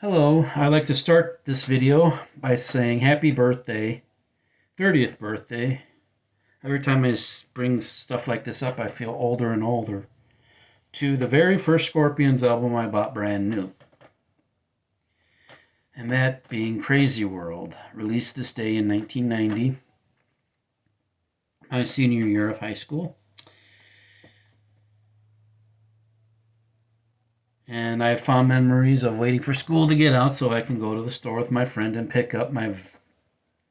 Hello, I'd like to start this video by saying happy birthday, 30th birthday. Every time I bring stuff like this up, I feel older and older. To the very first Scorpions album I bought brand new. And that being Crazy World, released this day in 1990, my senior year of high school. And I have fond memories of waiting for school to get out so I can go to the store with my friend and pick up my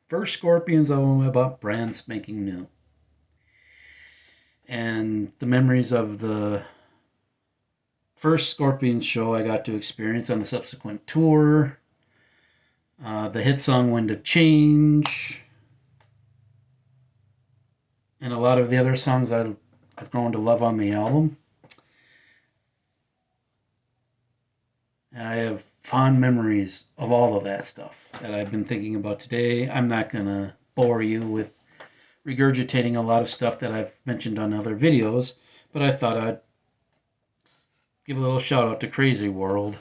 first Scorpions album I bought brand spanking new. And the memories of the first Scorpions show I got to experience on the subsequent tour, the hit song Wind of Change, and a lot of the other songs I've grown to love on the album. And I have fond memories of all of that stuff that I've been thinking about today. I'm not going to bore you with regurgitating a lot of stuff that I've mentioned on other videos, but I thought I'd give a little shout out to Crazy World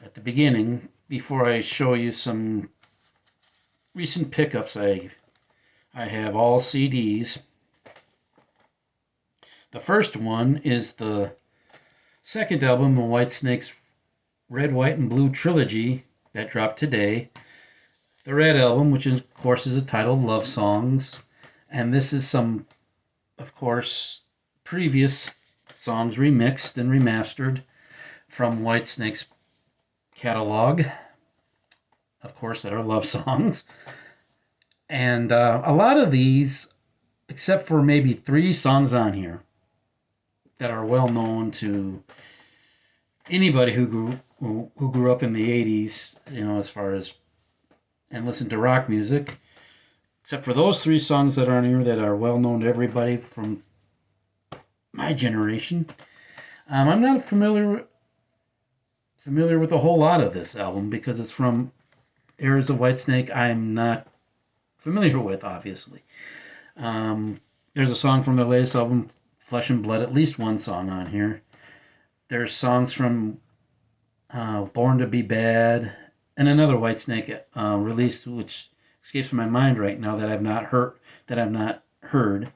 at the beginning before I show you some recent pickups. I have all CDs. The first one is the second album of Whitesnake's Red, White, and Blue trilogy that dropped today. The Red album, which of course is entitled Love Songs, and this is some, of course, previous songs remixed and remastered from Whitesnake's catalog, of course, that are love songs. And a lot of these, except for maybe 3 songs on here that are well known to anybody who grew up in the 80s, as far as and listened to rock music, except for those 3 songs that are on here that are well known to everybody from my generation. I'm not familiar with a whole lot of this album because it's from eras of Whitesnake I'm not familiar with, obviously. There's a song from their latest album, Flesh and Blood, at least one song on here. There's songs from Born to Be Bad, and another Whitesnake release, which escapes my mind right now, that I've not heard,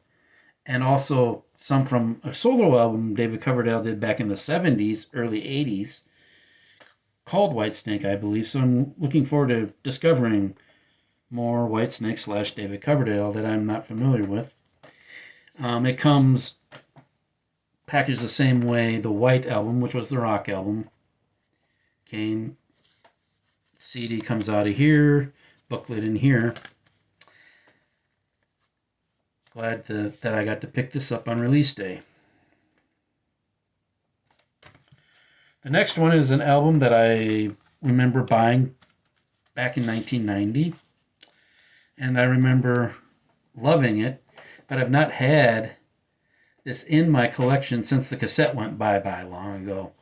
and also some from a solo album David Coverdale did back in the 70s, early 80s, called Whitesnake, I believe. So I'm looking forward to discovering more Whitesnake / David Coverdale that I'm not familiar with. It comes packaged the same way the White album, which was the rock album, came. CD comes out of here, booklet in here. Glad that I got to pick this up on release day. The next one is an album that I remember buying back in 1990, and I remember loving it, but I've not had this in my collection since the cassette went bye-bye long ago.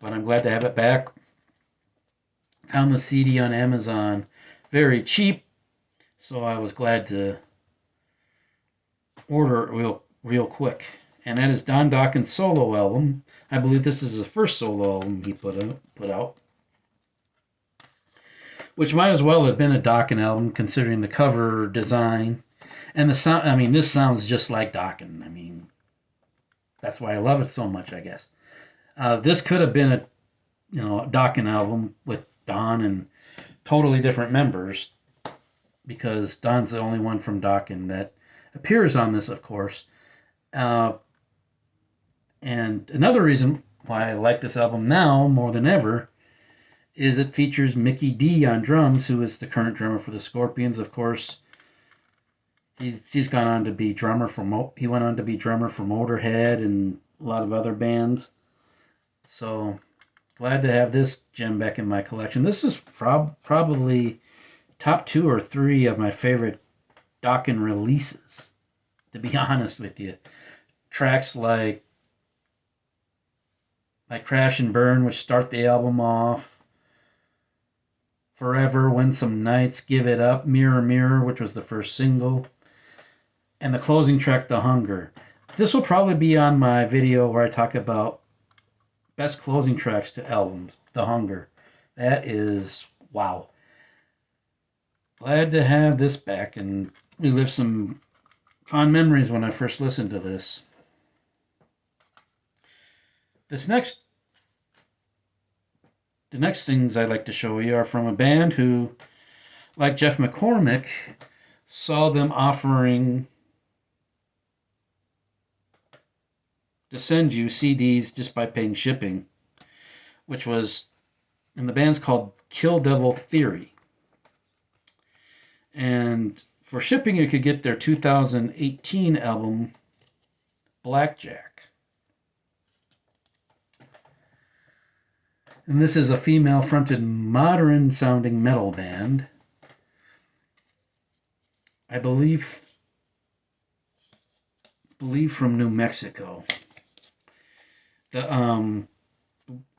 But I'm glad to have it back. Found the CD on Amazon very cheap, so I was glad to order it real quick. And that is Don Dokken's solo album. I believe this is the first solo album he put out, which might as well have been a Dokken album considering the cover design and the sound. I mean, this sounds just like Dokken. I mean, that's why I love it so much, I guess. This could have been a Dokken album with Don and totally different members, because Don's the only one from Dokken that appears on this, of course. And another reason why I like this album now more than ever is it features Mikkey Dee on drums, who is the current drummer for the Scorpions, of course. He's gone on to be drummer for he went on to be drummer for Motorhead and a lot of other bands. So glad to have this gem back in my collection. This is probably top 2 or 3 of my favorite Dokken releases, to be honest with you. Tracks like Crash and Burn, which start the album off, Forever, Win Some Nights, Give It Up, Mirror Mirror, which was the first single, and the closing track, The Hunger. This will probably be on my video where I talk about best closing tracks to albums. the Hunger. That is, wow. Glad to have this back and relive some fond memories when I first listened to this. This next The next things I'd like to show you are from a band who, like Jeff McCormick, saw them offering to send you CDs just by paying shipping, and the band's called Kill Devil Theory. And for shipping, you could get their 2018 album, Blackjack. And this is a female-fronted, modern-sounding metal band. I believe from New Mexico. The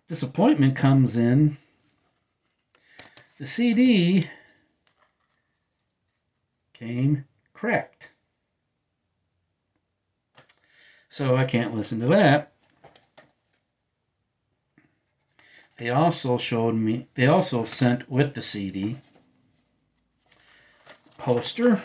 disappointment comes in the CD came cracked. So I can't listen to that. They also sent with the CD poster,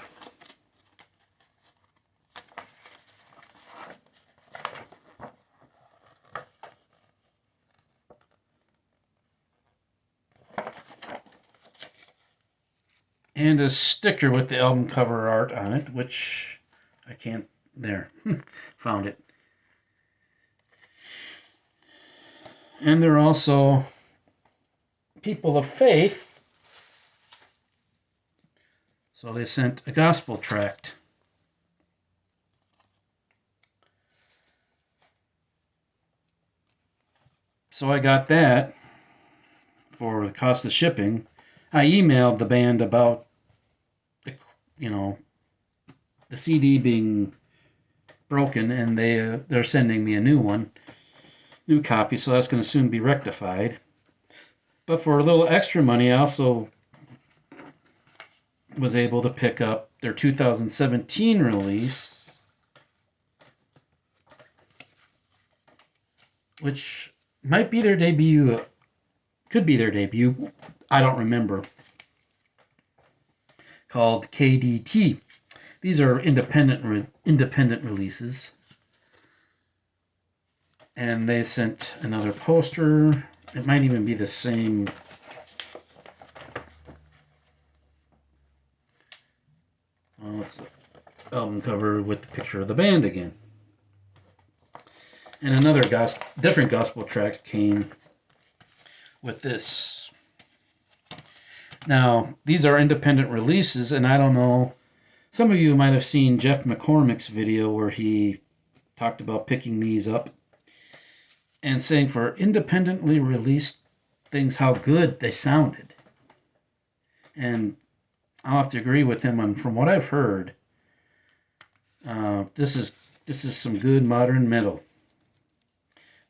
and a sticker with the album cover art on it, which I can't, there, found it. And they're also people of faith, so they sent a gospel tract. So I got that for the cost of shipping. I emailed the band about the CD being broken, and they're sending me a new copy, so that's going to soon be rectified. But for a little extra money, I also was able to pick up their 2017 release, which might be their debut, could be their debut, I don't remember, called KDT. These are independent releases. And they sent another poster. It might even be the same. Well, it's the album cover with the picture of the band again. And another different gospel tract came with this. Now, these are independent releases, and I don't know, some of you might have seen Jeff McCormick's video where he talked about picking these up and saying for independently released things how good they sounded. And I'll have to agree with him on, from what I've heard, this is some good modern metal.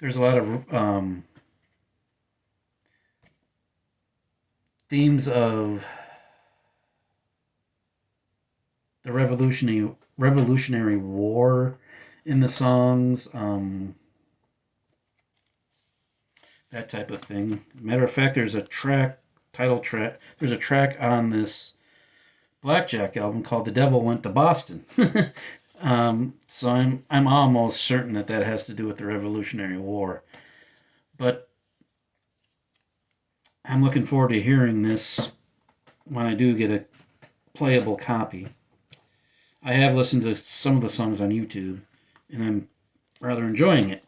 There's a lot of themes of the Revolutionary War in the songs, that type of thing. Matter of fact, there's a track on this Blackjack album called "The Devil Went to Boston." So I'm almost certain that has to do with the Revolutionary War. But I'm looking forward to hearing this when I do get a playable copy. I have listened to some of the songs on YouTube, and I'm rather enjoying it.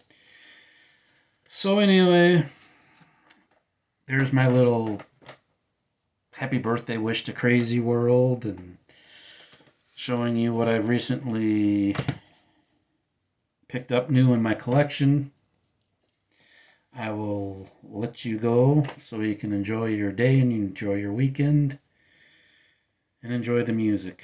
So anyway, there's my little happy birthday wish to Crazy World, and showing you what I've recently picked up new in my collection. I will let you go so you can enjoy your day and enjoy your weekend and enjoy the music.